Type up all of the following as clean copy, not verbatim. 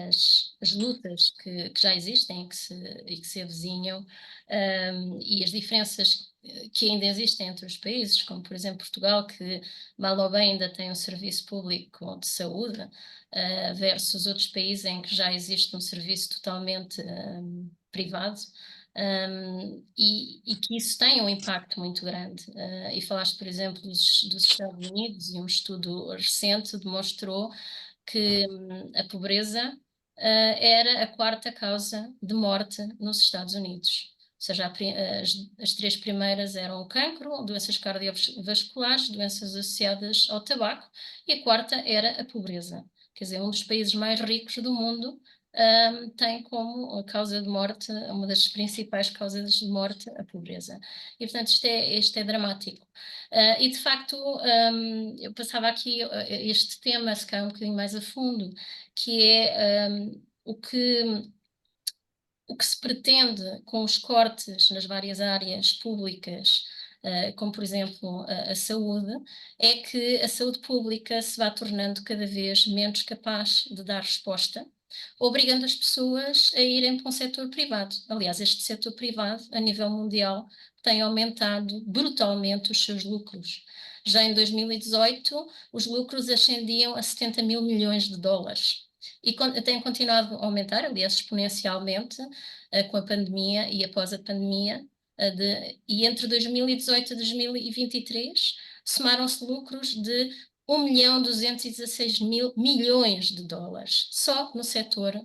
as lutas que já existem e que se avizinham, e as diferenças que ainda existem entre os países, como por exemplo Portugal, que mal ou bem ainda tem um serviço público de saúde, versus outros países em que já existe um serviço totalmente privado. E que isso tem um impacto muito grande. E falaste, por exemplo, dos Estados Unidos, e um estudo recente demonstrou que a pobreza era a quarta causa de morte nos Estados Unidos. Ou seja, as três primeiras eram o cancro, doenças cardiovasculares, doenças associadas ao tabaco, e a quarta era a pobreza. Quer dizer, um dos países mais ricos do mundo tem como causa de morte, uma das principais causas de morte, a pobreza. E, portanto, isto é dramático. E, de facto, eu passava aqui este tema, se calhar um bocadinho mais a fundo, que é o que se pretende com os cortes nas várias áreas públicas, como por exemplo a saúde, é que a saúde pública se vá tornando cada vez menos capaz de dar resposta, obrigando as pessoas a irem para um setor privado. Aliás, este setor privado, a nível mundial, tem aumentado brutalmente os seus lucros. Já em 2018, os lucros ascendiam a 70 mil milhões de dólares. E tem continuado a aumentar, aliás, exponencialmente, com a pandemia e após a pandemia. E entre 2018 e 2023, somaram-se lucros de 1.216 mil milhões de dólares, só no setor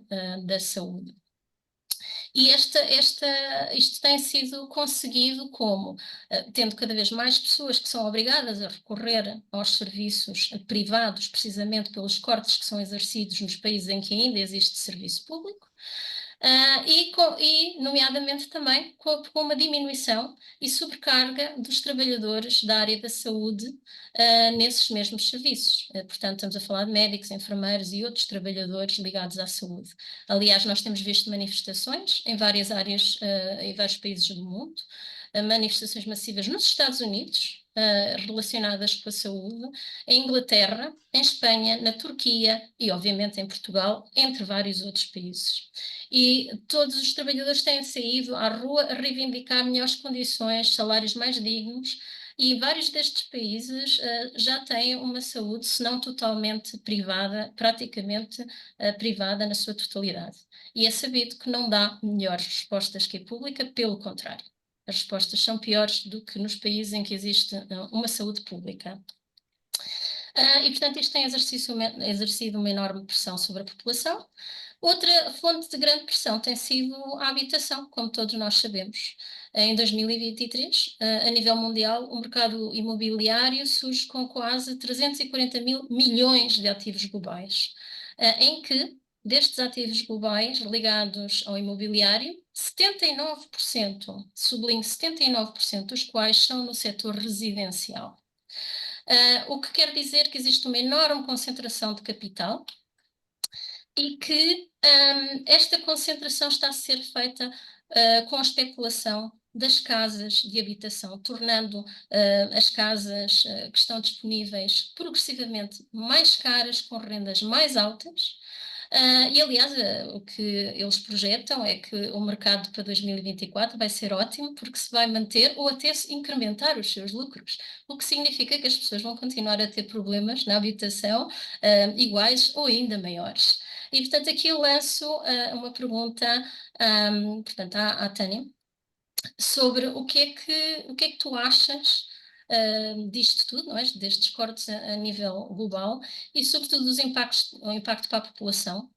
da saúde. E isto tem sido conseguido como? Tendo cada vez mais pessoas que são obrigadas a recorrer aos serviços privados, precisamente pelos cortes que são exercidos nos países em que ainda existe serviço público, e nomeadamente também com uma diminuição e sobrecarga dos trabalhadores da área da saúde nesses mesmos serviços. Portanto, estamos a falar de médicos, enfermeiros e outros trabalhadores ligados à saúde. Aliás, nós temos visto manifestações em várias áreas, em vários países do mundo, manifestações massivas nos Estados Unidos, relacionadas com a saúde, em Inglaterra, em Espanha, na Turquia e, obviamente, em Portugal, entre vários outros países. E todos os trabalhadores têm saído à rua a reivindicar melhores condições, salários mais dignos, e vários destes países já têm uma saúde, se não totalmente privada, praticamente privada na sua totalidade. E é sabido que não dá melhores respostas que a pública, pelo contrário. As respostas são piores do que nos países em que existe uma saúde pública. E, portanto, isto tem exercido uma enorme pressão sobre a população. Outra fonte de grande pressão tem sido a habitação, como todos nós sabemos. Em 2023, a nível mundial, o mercado imobiliário surge com quase 340 mil milhões de ativos globais, em que, destes ativos globais ligados ao imobiliário, 79%, sublinho 79% dos quais são no setor residencial. O que quer dizer que existe uma enorme concentração de capital e que esta concentração está a ser feita com a especulação das casas de habitação, tornando as casas que estão disponíveis progressivamente mais caras, com rendas mais altas. E, aliás, o que eles projetam é que o mercado para 2024 vai ser ótimo, porque se vai manter ou até se incrementar os seus lucros, o que significa que as pessoas vão continuar a ter problemas na habitação iguais ou ainda maiores. E, portanto, aqui eu lanço uma pergunta portanto, à Tânia, sobre o que é que tu achas disto tudo, não é? Destes cortes a nível global e, sobretudo, o impacto para a população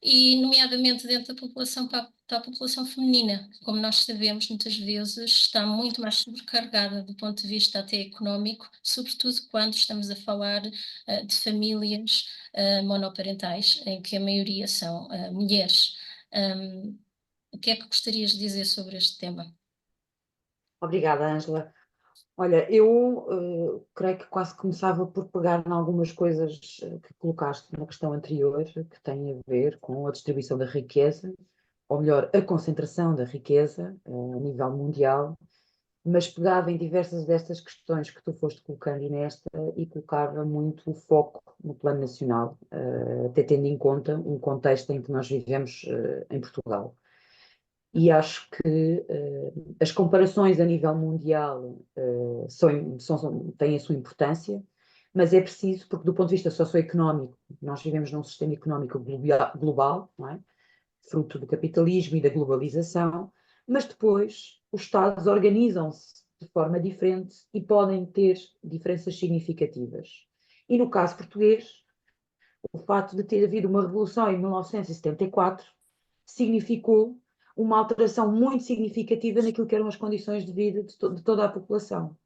e, nomeadamente, dentro da população, para a população feminina. Como nós sabemos, muitas vezes está muito mais sobrecarregada do ponto de vista até económico, sobretudo quando estamos a falar de famílias monoparentais, em que a maioria são mulheres. O que é que gostarias de dizer sobre este tema? Obrigada, Ângela. Olha, eu creio que quase começava por pegar em algumas coisas que colocaste na questão anterior, que têm a ver com a distribuição da riqueza, ou melhor, a concentração da riqueza a nível mundial, mas pegava em diversas destas questões que tu foste colocando e nesta, e colocava muito o foco no plano nacional, até tendo em conta um contexto em que nós vivemos em Portugal. E acho que as comparações a nível mundial têm a sua importância, mas é preciso, porque do ponto de vista socioeconómico, nós vivemos num sistema económico global, não é? Fruto do capitalismo e da globalização, mas depois os Estados organizam-se de forma diferente e podem ter diferenças significativas. E no caso português, o fato de ter havido uma revolução em 1974 significou uma alteração muito significativa naquilo que eram as condições de vida de toda a população.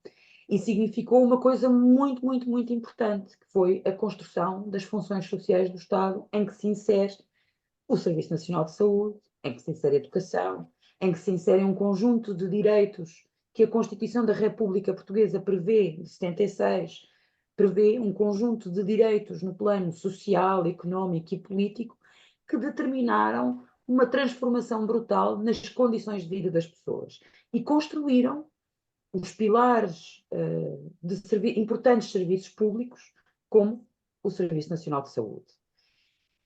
E significou uma coisa muito, muito, muito importante, que foi a construção das funções sociais do Estado, em que se insere o Serviço Nacional de Saúde, em que se insere a educação, em que se insere um conjunto de direitos que a Constituição da República Portuguesa prevê, de 76, prevê um conjunto de direitos no plano social, económico e político que determinaram uma transformação brutal nas condições de vida das pessoas e construíram os pilares de importantes serviços públicos, como o Serviço Nacional de Saúde.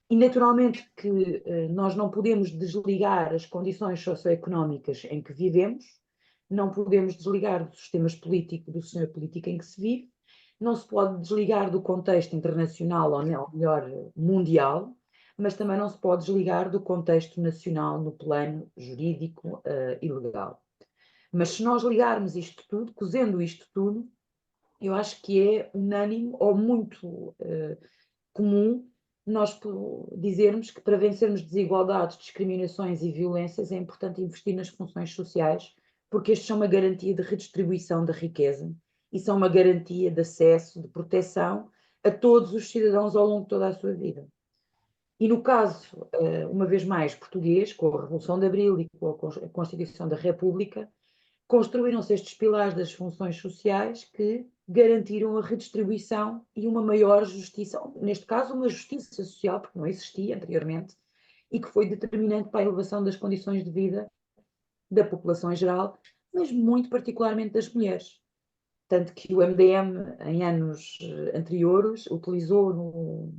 E naturalmente que nós não podemos desligar as condições socioeconómicas em que vivemos, não podemos desligar do sistema político em que se vive, não se pode desligar do contexto internacional, ou melhor, mundial, mas também não se pode desligar do contexto nacional no plano jurídico e legal. Mas se nós ligarmos isto tudo, cozendo isto tudo, eu acho que é unânime ou muito comum nós dizermos que para vencermos desigualdades, discriminações e violências é importante investir nas funções sociais, porque estes são uma garantia de redistribuição da riqueza e são uma garantia de acesso, de proteção a todos os cidadãos ao longo de toda a sua vida. E no caso, uma vez mais, português, com a Revolução de Abril e com a Constituição da República, construíram-se estes pilares das funções sociais que garantiram a redistribuição e uma maior justiça, neste caso uma justiça social, porque não existia anteriormente, e que foi determinante para a elevação das condições de vida da população em geral, mas muito particularmente das mulheres. Tanto que o MDM, em anos anteriores, utilizou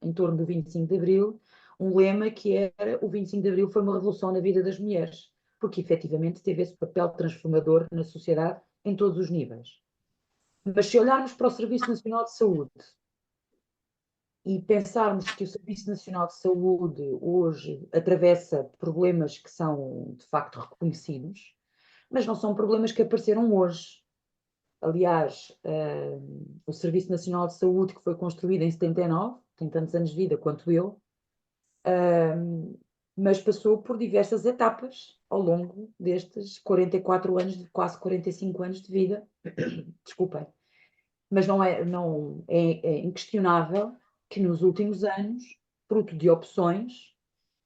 em torno do 25 de Abril, um lema que era: o 25 de Abril foi uma revolução na vida das mulheres, porque efetivamente teve esse papel transformador na sociedade em todos os níveis. Mas se olharmos para o Serviço Nacional de Saúde e pensarmos que o Serviço Nacional de Saúde hoje atravessa problemas que são de facto reconhecidos, mas não são problemas que apareceram hoje. Aliás, o Serviço Nacional de Saúde, que foi construído em 79, tem tantos anos de vida quanto eu, mas passou por diversas etapas ao longo destes 44 anos, quase 45 anos de vida. Desculpem. Mas é inquestionável que nos últimos anos, fruto de opções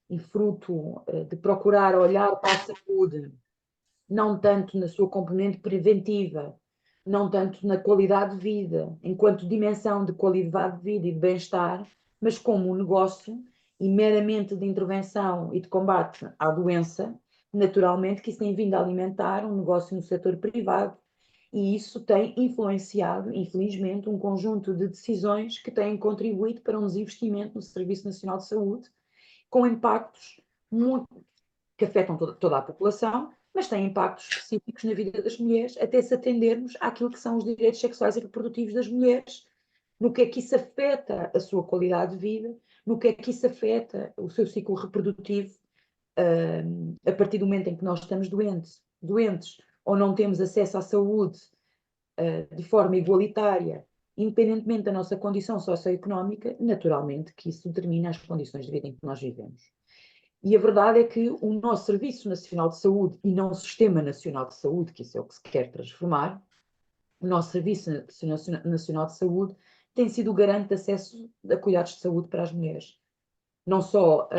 e fruto de procurar olhar para a saúde, não tanto na sua componente preventiva, não tanto na qualidade de vida, enquanto dimensão de qualidade de vida e de bem-estar, mas como um negócio e meramente de intervenção e de combate à doença, naturalmente que isso tem vindo a alimentar um negócio no setor privado, e isso tem influenciado, infelizmente, um conjunto de decisões que têm contribuído para um desinvestimento no Serviço Nacional de Saúde, com impactos muito, que afetam toda a população, mas têm impactos específicos na vida das mulheres, até se atendermos àquilo que são os direitos sexuais e reprodutivos das mulheres, no que é que isso afeta a sua qualidade de vida, no que é que isso afeta o seu ciclo reprodutivo, a partir do momento em que nós estamos doentes ou não temos acesso à saúde de forma igualitária, independentemente da nossa condição socioeconómica, naturalmente que isso determina as condições de vida em que nós vivemos. E a verdade é que o nosso Serviço Nacional de Saúde, e não o Sistema Nacional de Saúde, que isso é o que se quer transformar, o nosso Serviço Nacional de Saúde tem sido o garante de acesso a cuidados de saúde para as mulheres. Não só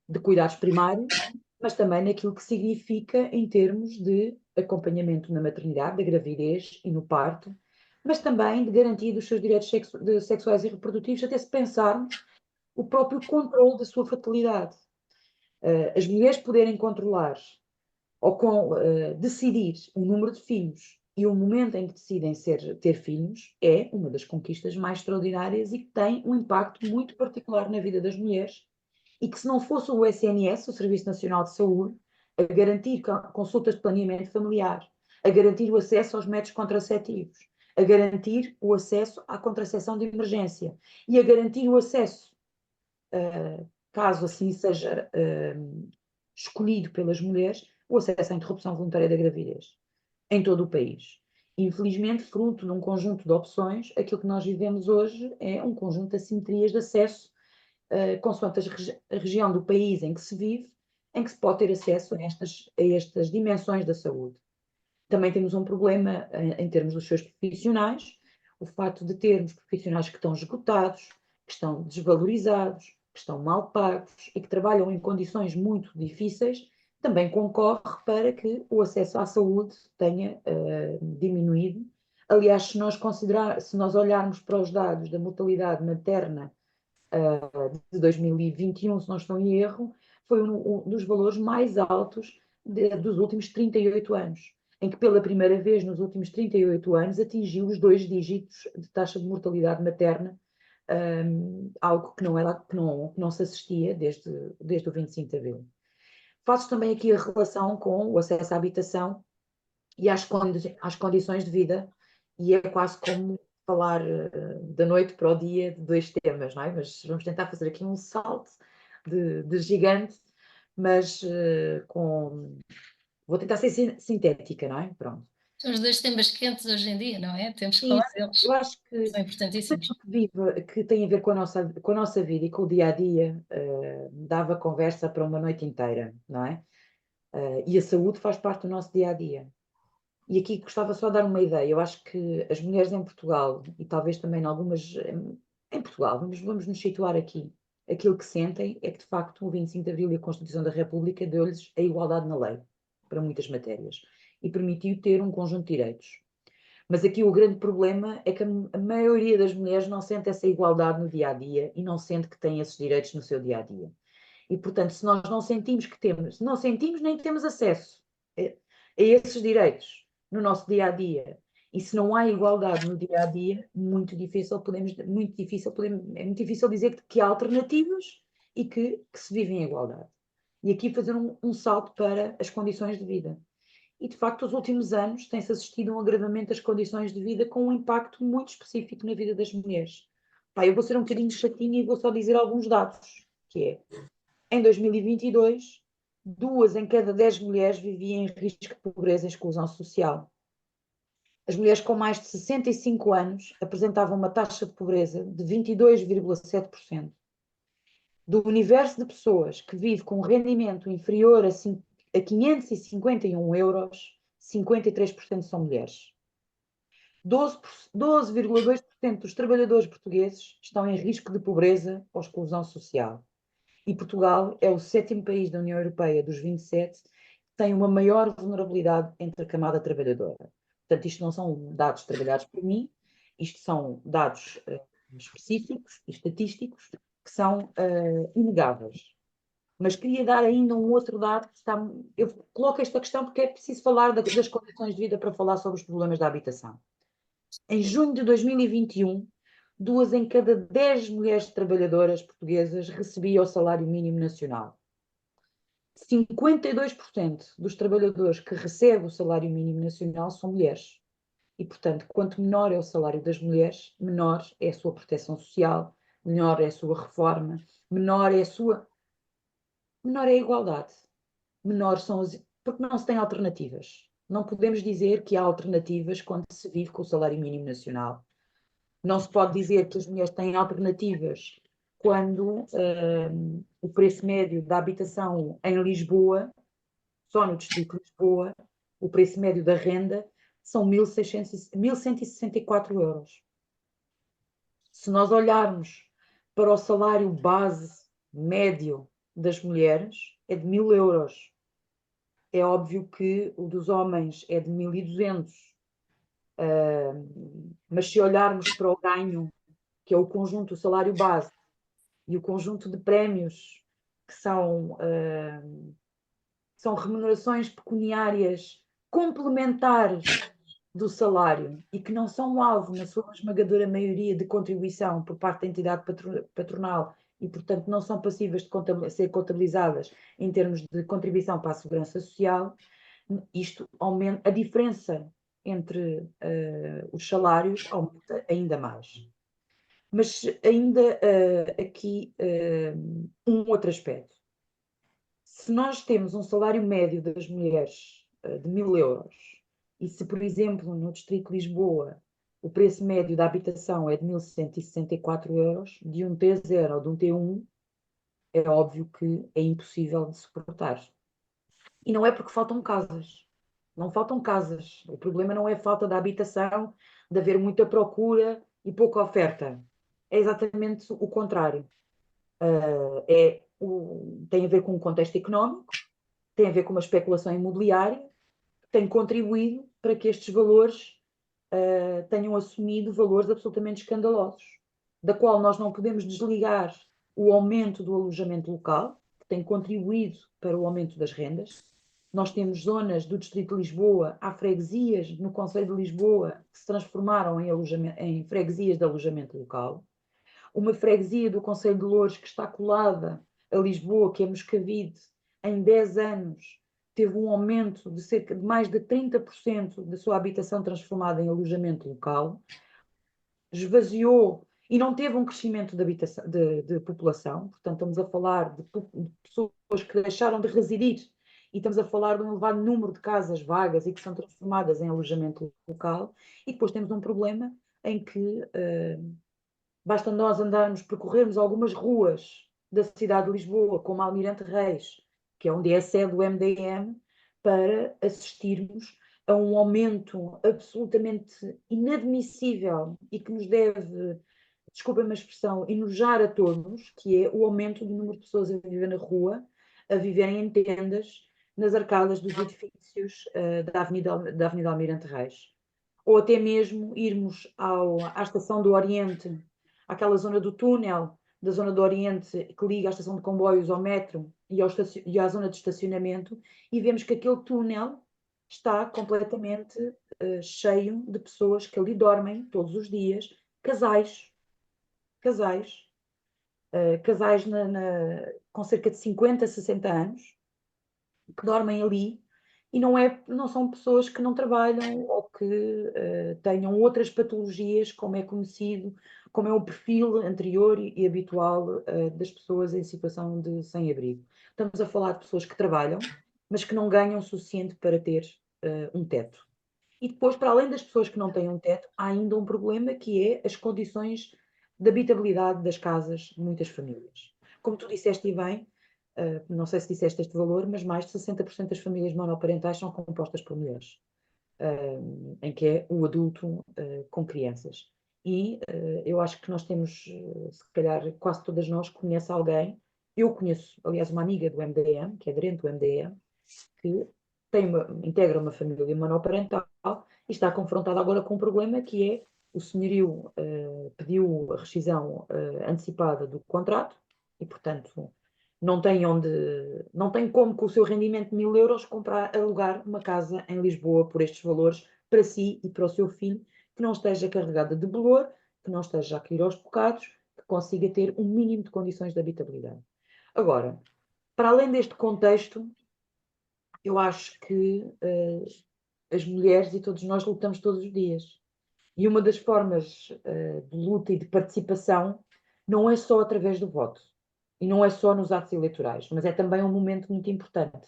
de cuidados primários, mas também naquilo que significa em termos de acompanhamento na maternidade, da gravidez e no parto, mas também de garantia dos seus direitos sexuais e reprodutivos, até se pensarmos o próprio controle da sua fertilidade. As mulheres poderem controlar ou decidir o número de filhos e o momento em que decidem ter filhos é uma das conquistas mais extraordinárias e que tem um impacto muito particular na vida das mulheres, e que se não fosse o SNS, o Serviço Nacional de Saúde, a garantir consultas de planeamento familiar, a garantir o acesso aos métodos contraceptivos, a garantir o acesso à contracepção de emergência e a garantir o acesso, caso assim seja escolhido pelas mulheres, o acesso à interrupção voluntária da gravidez em todo o país. Infelizmente, fruto de um conjunto de opções, aquilo que nós vivemos hoje é um conjunto de assimetrias de acesso, consoante a região do país em que se vive, em que se pode ter acesso a estas dimensões da saúde. Também temos um problema em termos dos seus profissionais, o facto de termos profissionais que estão esgotados, que estão desvalorizados, que estão mal pagos e que trabalham em condições muito difíceis, também concorre para que o acesso à saúde tenha diminuído. Aliás, se nós olharmos para os dados da mortalidade materna de 2021, se não estou em erro, foi um dos valores mais altos dos últimos 38 anos, em que pela primeira vez nos últimos 38 anos atingiu os 2 dígitos de taxa de mortalidade materna, algo que não se assistia desde o 25 de Abril. Faço também aqui a relação com o acesso à habitação e às condições de vida, e é quase como falar da noite para o dia de 2 temas, não é? Mas vamos tentar fazer aqui um salto de gigante, mas vou tentar ser sintética, não é? Pronto. São os dois temas quentes hoje em dia, não é? Temos que falar Isso, deles. eu acho que São importantíssimos. que tem a ver com a nossa vida e com o dia a dia, dava conversa para uma noite inteira, não é? E a saúde faz parte do nosso dia a dia. E aqui gostava só de dar uma ideia. Eu acho que as mulheres em Portugal, e talvez também em algumas em Portugal, vamos nos situar aqui. Aquilo que sentem é que, de facto, o 25 de Abril e a Constituição da República deu-lhes a igualdade na lei, para muitas matérias, e permitiu ter um conjunto de direitos. Mas aqui o grande problema é que a maioria das mulheres não sente essa igualdade no dia a dia e não sente que tem esses direitos no seu dia a dia. E, portanto, se nós não sentimos que temos, não sentimos nem temos acesso a esses direitos no nosso dia a dia, e se não há igualdade no dia a dia, é muito difícil dizer que há alternativas e que se vive em igualdade. E aqui fazer um salto para as condições de vida. E, de facto, nos últimos anos tem-se assistido a um agravamento das condições de vida com um impacto muito específico na vida das mulheres. Eu vou ser um bocadinho chatinha e vou só dizer alguns dados, que é, em 2022, 2 em cada 10 mulheres viviam em risco de pobreza e exclusão social. As mulheres com mais de 65 anos apresentavam uma taxa de pobreza de 22,7%. Do universo de pessoas que vive com um rendimento inferior a 551 euros, 53% são mulheres. 12,2% dos trabalhadores portugueses estão em risco de pobreza ou exclusão social. E Portugal é o 7º país da União Europeia dos 27 que tem uma maior vulnerabilidade entre a camada trabalhadora. Portanto, isto não são dados trabalhados por mim, isto são dados específicos e estatísticos que são inegáveis. Mas queria dar ainda um outro dado. Eu coloco esta questão porque é preciso falar das condições de vida para falar sobre os problemas da habitação. Em junho de 2021, 2 em cada 10 mulheres trabalhadoras portuguesas recebiam o salário mínimo nacional. 52% dos trabalhadores que recebem o salário mínimo nacional são mulheres. E, portanto, quanto menor é o salário das mulheres, menor é a sua proteção social, menor é a sua reforma, menor é a igualdade. Menor são porque não se tem alternativas. Não podemos dizer que há alternativas quando se vive com o salário mínimo nacional. Não se pode dizer que as mulheres têm alternativas quando o preço médio da habitação em Lisboa, só no distrito de Lisboa, o preço médio da renda são 1.164 euros. Se nós olharmos para o salário base médio das mulheres, é de 1.000 euros. É óbvio que o dos homens é de 1.200. Mas se olharmos para o ganho, que é o conjunto do salário base e o conjunto de prémios, que são remunerações pecuniárias complementares do salário e que não são alvo, na sua esmagadora maioria, de contribuição por parte da entidade patronal e, portanto, não são passíveis de ser contabilizadas em termos de contribuição para a segurança social, isto aumenta, a diferença entre os salários aumenta ainda mais. Mas ainda aqui um outro aspecto. Se nós temos um salário médio das mulheres de 1.000 euros, e se, por exemplo, no Distrito de Lisboa, o preço médio da habitação é de 1.164 euros, de um T0 ou de um T1, é óbvio que é impossível de suportar. E não é porque faltam casas. Não faltam casas. O problema não é a falta da habitação, de haver muita procura e pouca oferta. É exatamente o contrário. Tem a ver com o contexto económico, tem a ver com uma especulação imobiliária, que tem contribuído para que estes valores tenham assumido valores absolutamente escandalosos, da qual nós não podemos desligar o aumento do alojamento local, que tem contribuído para o aumento das rendas. Nós temos zonas do Distrito de Lisboa, há freguesias no Conselho de Lisboa que se transformaram em freguesias de alojamento local. Uma freguesia do Conselho de Loures que está colada a Lisboa, que é Moscavide, em 10 anos teve um aumento de cerca de mais de 30% da sua habitação transformada em alojamento local, esvaziou e não teve um crescimento de, habitação, de população, portanto estamos a falar de pessoas que deixaram de residir e estamos a falar de um elevado número de casas vagas e que são transformadas em alojamento local, e depois temos um problema em que basta nós andarmos, percorrermos algumas ruas da cidade de Lisboa, como Almirante Reis, que é onde é a sede do MDM, para assistirmos a um aumento absolutamente inadmissível e que nos deve, desculpem-me a expressão, enojar a todos, que é o aumento do número de pessoas a viver na rua, a viverem em tendas, nas arcadas dos edifícios da Avenida Almirante Reis. Ou até mesmo irmos à Estação do Oriente, àquela zona do túnel da zona do Oriente que liga à estação de comboios ao metro e à zona de estacionamento, e vemos que aquele túnel está completamente cheio de pessoas que ali dormem todos os dias, casais, casais, casais com cerca de 50, 60 anos, que dormem ali, e não são pessoas que não trabalham ou que tenham outras patologias, como é conhecido, como é o perfil anterior e habitual das pessoas em situação de sem-abrigo. Estamos a falar de pessoas que trabalham, mas que não ganham o suficiente para ter um teto. E depois, para além das pessoas que não têm um teto, há ainda um problema, que é as condições de habitabilidade das casas de muitas famílias. Como tu disseste e bem, não sei se disseste este valor, mas mais de 60% das famílias monoparentais são compostas por mulheres, em que é o adulto com crianças. E eu acho que nós temos, se calhar quase todas nós conhece alguém, eu conheço, aliás, uma amiga do MDM, que é aderente do MDM, que integra uma família monoparental e está confrontada agora com um problema, que é o senhorio pediu a rescisão antecipada do contrato e, portanto, não tem como, com o seu rendimento de 1.000 euros, alugar uma casa em Lisboa por estes valores para si e para o seu filho, que não esteja carregada de bolor, que não esteja a cair aos bocados, que consiga ter um mínimo de condições de habitabilidade. Agora, para além deste contexto, eu acho que as mulheres e todos nós lutamos todos os dias. E uma das formas de luta e de participação não é só através do voto. E não é só nos atos eleitorais, mas é também um momento muito importante.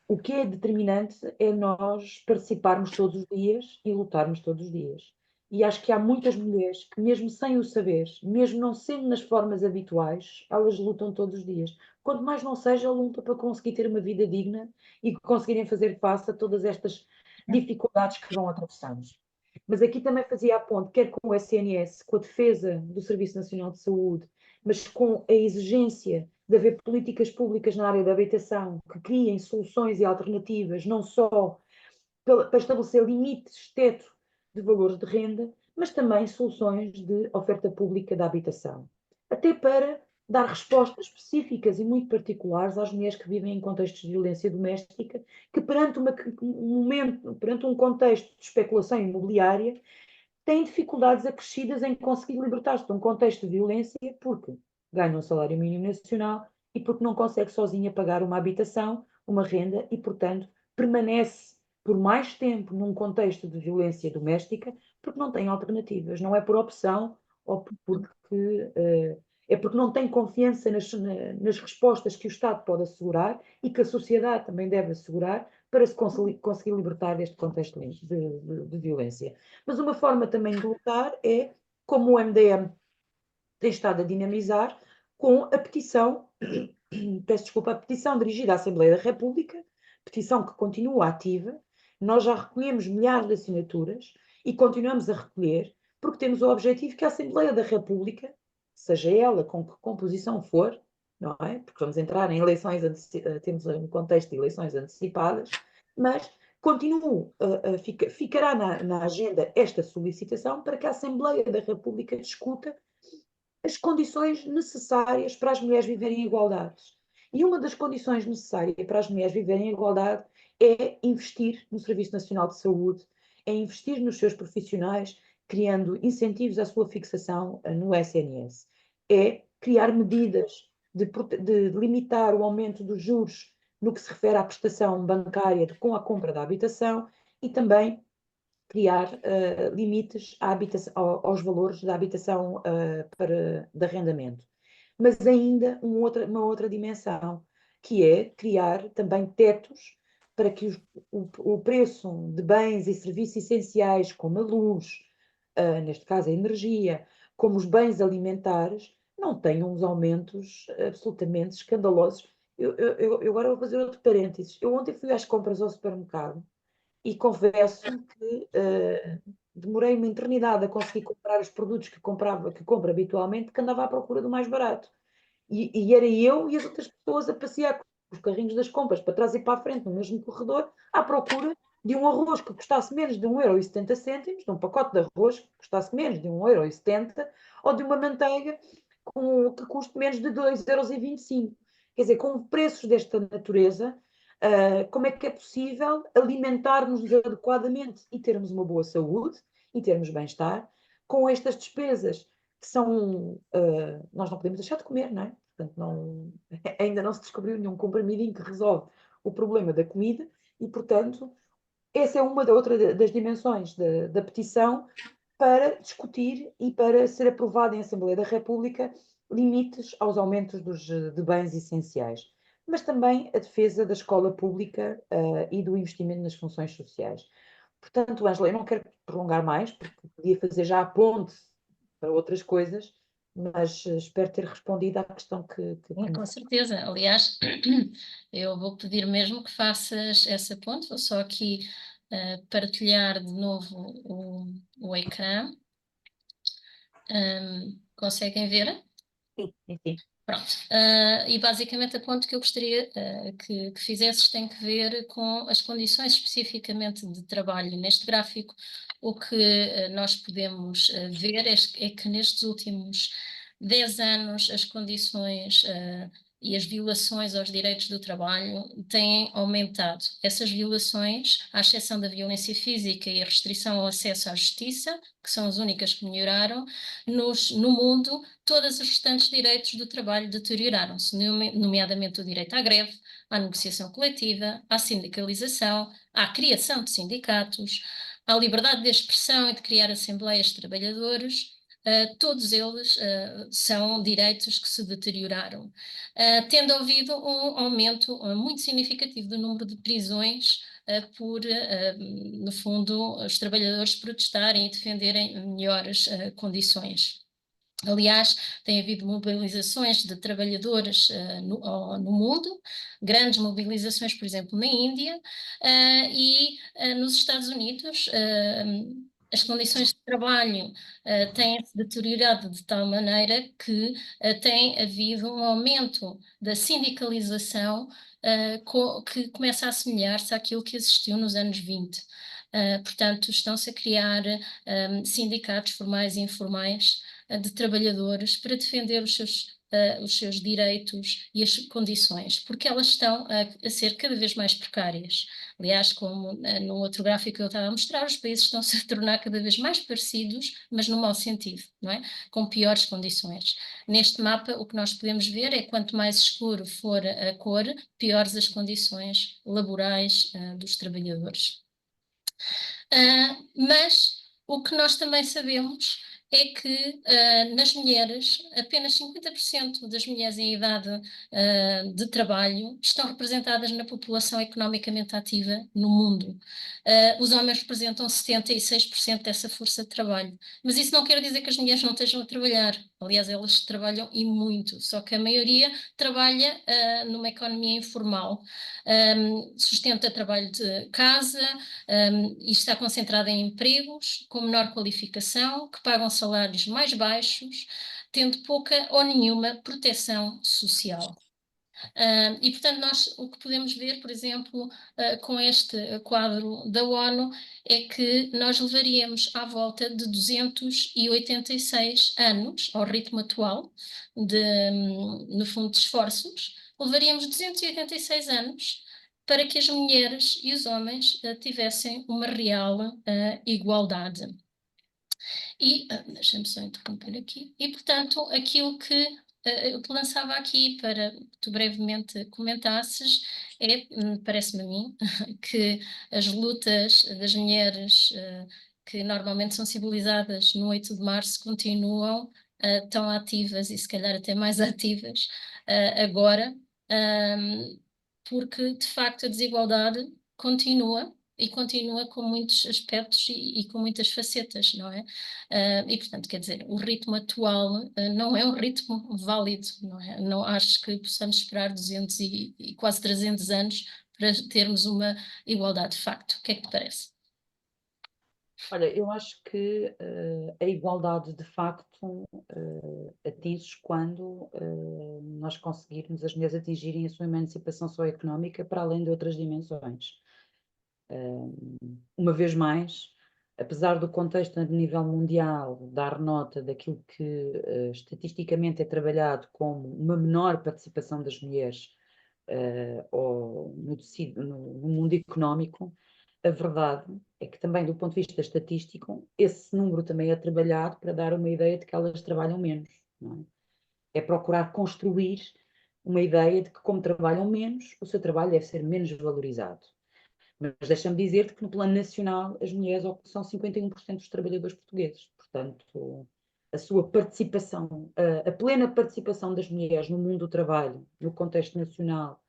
O que é determinante é nós participarmos todos os dias e lutarmos todos os dias. E acho que há muitas mulheres que, mesmo sem o saber, mesmo não sendo nas formas habituais, elas lutam todos os dias. Quanto mais não seja a luta para conseguir ter uma vida digna e conseguirem fazer face a todas estas dificuldades que vão atravessando. Mas aqui também fazia a ponte, quer com o SNS, com a defesa do Serviço Nacional de Saúde, mas com a exigência de haver políticas públicas na área da habitação que criem soluções e alternativas, não só para estabelecer limites, teto de valores de renda, mas também soluções de oferta pública da habitação. Até para dar respostas específicas e muito particulares às mulheres que vivem em contextos de violência doméstica, que perante um contexto de especulação imobiliária, têm dificuldades acrescidas em conseguir libertar-se de um contexto de violência porque ganha um salário mínimo nacional e porque não consegue sozinha pagar uma habitação, uma renda e, portanto, permanece por mais tempo num contexto de violência doméstica porque não tem alternativas. Não é por opção ou porque é porque não tem confiança nas respostas que o Estado pode assegurar e que a sociedade também deve assegurar para se conseguir libertar deste contexto de violência. Mas uma forma também de lutar é, como o MDM tem estado a dinamizar, com a petição, peço desculpa, a petição dirigida à Assembleia da República, petição que continua ativa. Nós já recolhemos milhares de assinaturas e continuamos a recolher, porque temos o objetivo que a Assembleia da República, seja ela com que composição for, não é? Porque vamos entrar em eleições, temos um contexto de eleições antecipadas, mas ficará na agenda esta solicitação para que a Assembleia da República discuta as condições necessárias para as mulheres viverem em igualdade. E uma das condições necessárias para as mulheres viverem em igualdade é investir no Serviço Nacional de Saúde, é investir nos seus profissionais, criando incentivos à sua fixação no SNS, é criar medidas de limitar o aumento dos juros no que se refere à prestação bancária com a compra da habitação e também criar limites aos valores da habitação de arrendamento. Mas ainda uma outra dimensão, que é criar também tetos para que o preço de bens e serviços essenciais, como a luz, neste caso a energia, como os bens alimentares, não tenham uns aumentos absolutamente escandalosos. Eu agora vou fazer outro parênteses. Eu ontem fui às compras ao supermercado e confesso que demorei uma eternidade a conseguir comprar os produtos que compro habitualmente, que andava à procura do mais barato. E era eu e as outras pessoas a passear com os carrinhos das compras para trás e para a frente no mesmo corredor, à procura de um arroz que custasse menos de 1,70 €, de um pacote de arroz que custasse menos de 1,70 € ou de uma manteiga que custe menos de 2,25 €. Quer dizer, com preços desta natureza, como é que é possível alimentar-nos adequadamente e termos uma boa saúde e termos bem-estar com estas despesas que são. Nós não podemos deixar de comer, não é? Portanto, ainda não se descobriu nenhum comprimidinho que resolve o problema da comida e, portanto, essa é uma outra das dimensões da petição para discutir e para ser aprovada em Assembleia da República limites aos aumentos de bens essenciais, mas também a defesa da escola pública e do investimento nas funções sociais. Portanto, Ângela, eu não quero prolongar mais, porque podia fazer já a ponte para outras coisas, mas espero ter respondido à questão que Com certeza. Aliás, eu vou pedir mesmo que faças essa ponte. Vou só aqui partilhar de novo o ecrã. Conseguem ver? Sim, sim, sim. Pronto. E basicamente a ponto que eu gostaria que fizesses tem que ver com as condições especificamente de trabalho. Neste gráfico, o que nós podemos ver é que nestes últimos 10 anos as condições e as violações aos direitos do trabalho têm aumentado. Essas violações, à exceção da violência física e a restrição ao acesso à justiça, que são as únicas que melhoraram, no mundo, todos os restantes direitos do trabalho deterioraram-se, nomeadamente o direito à greve, à negociação coletiva, à sindicalização, à criação de sindicatos, à liberdade de expressão e de criar assembleias de trabalhadores. Todos eles são direitos que se deterioraram, tendo havido um aumento muito significativo do número de prisões por, no fundo, os trabalhadores protestarem e defenderem melhores condições. Aliás, tem havido mobilizações de trabalhadores no mundo, grandes mobilizações, por exemplo, na Índia e nos Estados Unidos. As condições de trabalho têm-se deteriorado de tal maneira que tem havido um aumento da sindicalização que começa a assemelhar-se àquilo que existiu nos anos 20. Portanto, estão-se a criar sindicatos formais e informais de trabalhadores para defender os seus os seus direitos e as condições, porque elas estão a ser cada vez mais precárias. Aliás, como no outro gráfico que eu estava a mostrar, os países estão-se a tornar cada vez mais parecidos, mas no mau sentido, não é? Com piores condições. Neste mapa, o que nós podemos ver é que quanto mais escuro for a cor, piores as condições laborais dos trabalhadores. Mas o que nós também sabemos é que nas mulheres, apenas 50% das mulheres em idade de trabalho estão representadas na população economicamente ativa no mundo. Os homens representam 76% dessa força de trabalho. Mas isso não quer dizer que as mulheres não estejam a trabalhar. Aliás, elas trabalham e muito, só que a maioria trabalha numa economia informal. Sustenta trabalho de casa, e está concentrada em empregos com menor qualificação, que pagam salários mais baixos, tendo pouca ou nenhuma proteção social. E, portanto, nós o que podemos ver, por exemplo, com este quadro da ONU, é que nós levaríamos à volta de 286 anos, ao ritmo atual, no fundo de esforços, levaríamos 286 anos para que as mulheres e os homens tivessem uma real igualdade. E, deixa-me só interromper aqui, e portanto aquilo que eu te lançava aqui para que tu brevemente comentasses é, parece-me a mim, que as lutas das mulheres que normalmente são civilizadas no 8 de março continuam tão ativas e se calhar até mais ativas agora, porque de facto a desigualdade continua e continua com muitos aspectos e com muitas facetas, não é? E, portanto, quer dizer, o ritmo atual não é um ritmo válido, não é? Não acho que possamos esperar 200 e quase 300 anos para termos uma igualdade de facto. O que é que te parece? Olha, eu acho que a igualdade de facto atinge quando nós conseguirmos as mulheres atingirem a sua emancipação socioeconómica para além de outras dimensões. Uma vez mais, apesar do contexto a nível mundial dar nota daquilo que estatisticamente é trabalhado como uma menor participação das mulheres no mundo económico, a verdade é que também do ponto de vista estatístico, esse número também é trabalhado para dar uma ideia de que elas trabalham menos, não é? É procurar construir uma ideia de que como trabalham menos, o seu trabalho deve ser menos valorizado. Mas deixa-me dizer-te que no plano nacional as mulheres são 51% dos trabalhadores portugueses. Portanto, a sua participação, a plena participação das mulheres no mundo do trabalho, no contexto nacional,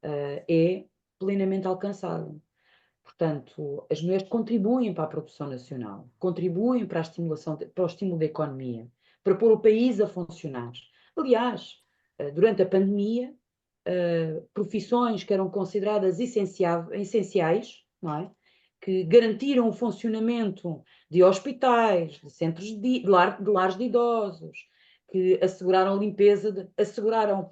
é plenamente alcançada. Portanto, as mulheres contribuem para a produção nacional, contribuem para a estimulação, para o estímulo da economia, para pôr o país a funcionar. Aliás, durante a pandemia, profissões que eram consideradas essenciais, não é? Que garantiram o funcionamento de hospitais, de centros de lares de idosos, que asseguraram a limpeza, asseguraram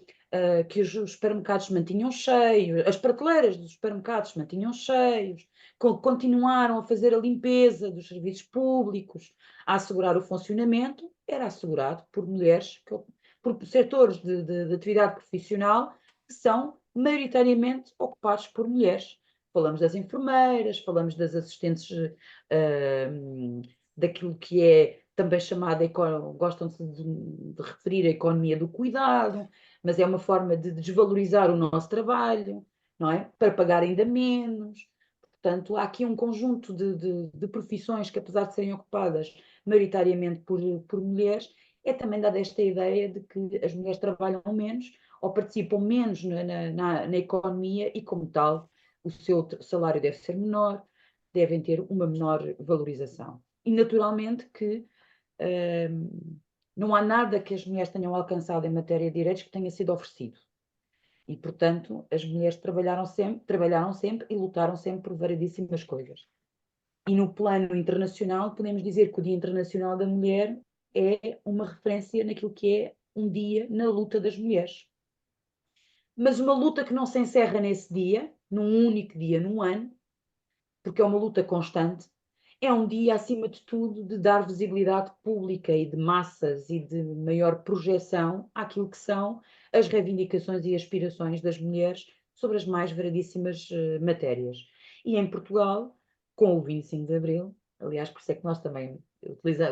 que os supermercados se mantinham cheios, as prateleiras dos supermercados se mantinham cheios, continuaram a fazer a limpeza dos serviços públicos, a assegurar o funcionamento, era assegurado por mulheres, por setores de atividade profissional que são maioritariamente ocupados por mulheres. Falamos das enfermeiras, falamos das assistentes daquilo que é também chamada, gostam-se de referir a economia do cuidado, mas é uma forma de desvalorizar o nosso trabalho, não é? Para pagar ainda menos. Portanto, há aqui um conjunto de profissões que, apesar de serem ocupadas maioritariamente por mulheres, é também dada esta ideia de que as mulheres trabalham menos ou participam menos na economia e, como tal, o seu salário deve ser menor, devem ter uma menor valorização. E, naturalmente, que não há nada que as mulheres tenham alcançado em matéria de direitos que tenha sido oferecido. E, portanto, as mulheres trabalharam sempre e lutaram sempre por variedíssimas coisas. E no plano internacional, podemos dizer que o Dia Internacional da Mulher é uma referência naquilo que é um dia na luta das mulheres. Mas uma luta que não se encerra nesse dia, num único dia, num ano, porque é uma luta constante, é um dia, acima de tudo, de dar visibilidade pública e de massas e de maior projeção àquilo que são as reivindicações e aspirações das mulheres sobre as mais variedíssimas matérias. E em Portugal, com o 25 de Abril, aliás, por isso é que nós também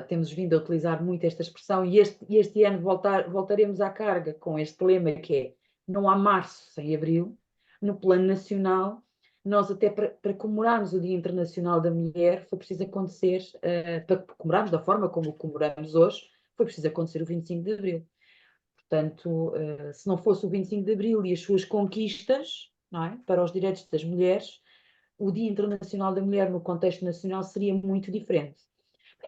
temos vindo a utilizar muito esta expressão, e este ano voltaremos à carga com este lema que é: não há março sem abril. No plano nacional, nós até para comemorarmos o Dia Internacional da Mulher, foi preciso acontecer, para comemorarmos da forma como o comemoramos hoje, foi preciso acontecer o 25 de Abril. Portanto, se não fosse o 25 de Abril e as suas conquistas, não é, para os direitos das mulheres, o Dia Internacional da Mulher no contexto nacional seria muito diferente.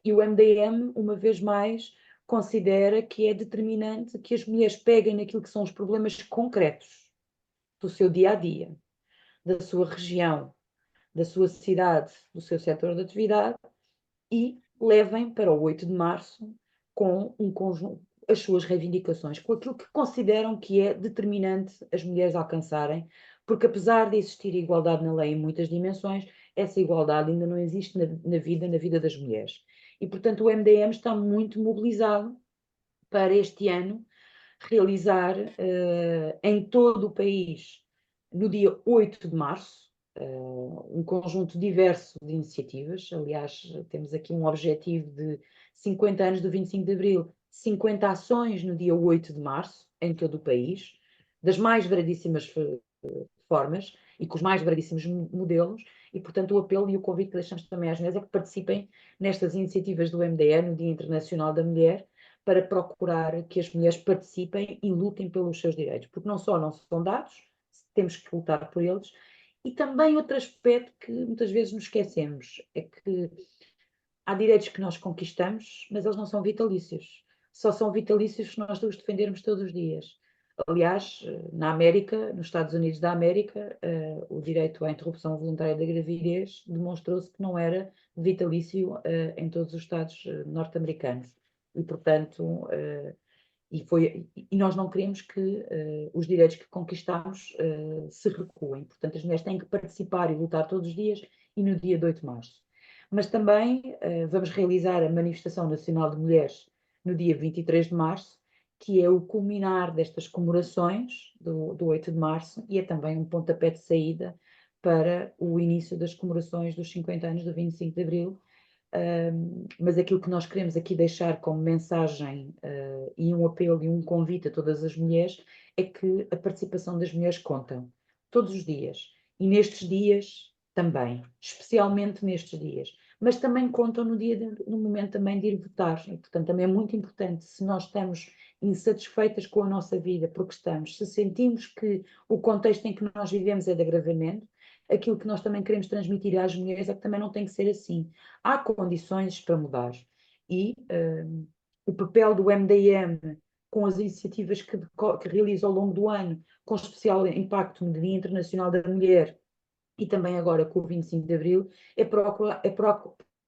E o MDM, uma vez mais, considera que é determinante que as mulheres peguem naquilo que são os problemas concretos do seu dia a dia, da sua região, da sua cidade, do seu setor de atividade, e levem para o 8 de março com um conjunto, as suas reivindicações, com aquilo que consideram que é determinante as mulheres alcançarem, porque apesar de existir igualdade na lei em muitas dimensões, essa igualdade ainda não existe na vida das mulheres. E, portanto, o MDM está muito mobilizado para este ano realizar em todo o país, no dia 8 de março, um conjunto diverso de iniciativas. Aliás, temos aqui um objetivo de 50 anos do 25 de Abril, 50 ações no dia 8 de março, em todo o país, das mais variedíssimas formas e com os mais variedíssimos modelos, e, portanto, o apelo e o convite que deixamos também às mulheres é que participem nestas iniciativas do MDE, no Dia Internacional da Mulher, para procurar que as mulheres participem e lutem pelos seus direitos, porque não só não são dados, temos que lutar por eles, e também outro aspecto que muitas vezes nos esquecemos, é que há direitos que nós conquistamos, mas eles não são vitalícios. Só são vitalícios se nós os defendermos todos os dias. Aliás, na América, nos Estados Unidos da América, o direito à interrupção voluntária da gravidez demonstrou-se que não era vitalício em todos os estados norte-americanos. E, portanto, e nós não queremos que os direitos que conquistamos se recuem. Portanto, as mulheres têm que participar e lutar todos os dias e no dia de 8 de março. Mas também vamos realizar a Manifestação Nacional de Mulheres no dia 23 de março, que é o culminar destas comemorações do 8 de março e é também um pontapé de saída para o início das comemorações dos 50 anos do 25 de Abril. Mas aquilo que nós queremos aqui deixar como mensagem e um apelo e um convite a todas as mulheres é que a participação das mulheres conta todos os dias e nestes dias também, especialmente nestes dias, mas também contam no momento também de ir votar, e portanto também é muito importante. Se nós estamos insatisfeitas com a nossa vida porque estamos, se sentimos que o contexto em que nós vivemos é de agravamento, aquilo que nós também queremos transmitir às mulheres é que também não tem que ser assim. Há condições para mudar e o papel do MDM com as iniciativas que realiza ao longo do ano, com especial impacto no Dia Internacional da Mulher e também agora com o 25 de Abril,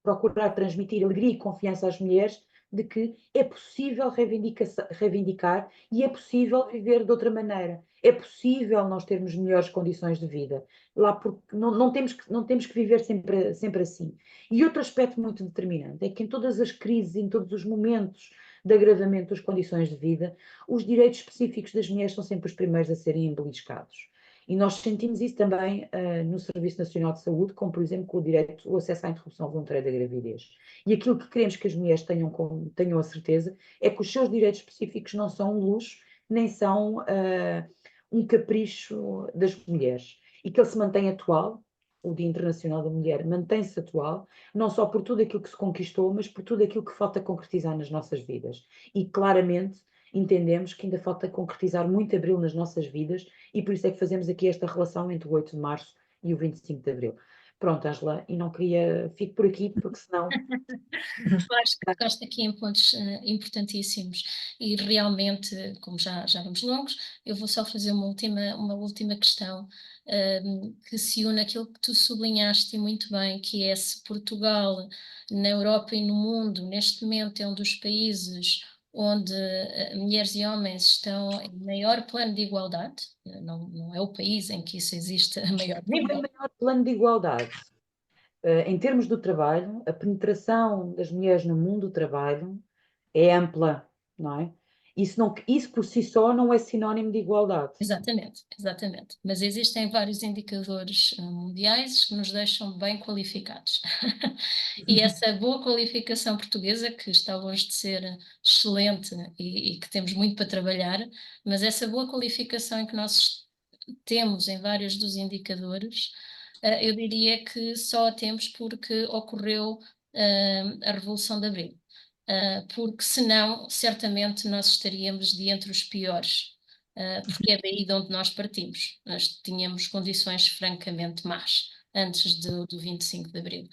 procurar transmitir alegria e confiança às mulheres de que é possível reivindicar e é possível viver de outra maneira. É possível nós termos melhores condições de vida. Lá porque não temos que viver sempre assim. E outro aspecto muito determinante é que em todas as crises, em todos os momentos de agravamento das condições de vida, os direitos específicos das mulheres são sempre os primeiros a serem beliscados. E nós sentimos isso também no Serviço Nacional de Saúde, como por exemplo com o acesso à interrupção voluntária da gravidez. E aquilo que queremos que as mulheres tenham a certeza é que os seus direitos específicos não são um luxo, nem são um capricho das mulheres. E que ele se mantém atual, o Dia Internacional da Mulher mantém-se atual, não só por tudo aquilo que se conquistou, mas por tudo aquilo que falta concretizar nas nossas vidas. E claramente entendemos que ainda falta concretizar muito Abril nas nossas vidas e por isso é que fazemos aqui esta relação entre o 8 de março e o 25 de Abril. Pronto, Ângela, e não queria... Fico por aqui, porque senão... Acho que tocaste aqui em pontos importantíssimos e realmente, como já vamos longos, eu vou só fazer uma última questão que se une àquilo que tu sublinhaste muito bem, que é se Portugal, na Europa e no mundo, neste momento é um dos países onde mulheres e homens estão em maior plano de igualdade, não é o país em que isso existe a maior Nem bem nível. maior plano de igualdade. em termos do trabalho, a penetração das mulheres no mundo do trabalho é ampla, não é? Isso por si só não é sinónimo de igualdade. Exatamente, exatamente. Mas existem vários indicadores mundiais que nos deixam bem qualificados. E essa boa qualificação portuguesa, que está longe de ser excelente e que temos muito para trabalhar, mas essa boa qualificação em que nós temos em vários dos indicadores, eu diria que só a temos porque ocorreu a Revolução de Abril. Porque senão, certamente, nós estaríamos de entre os piores, porque é daí de onde nós partimos. Nós tínhamos condições francamente más antes do 25 de Abril.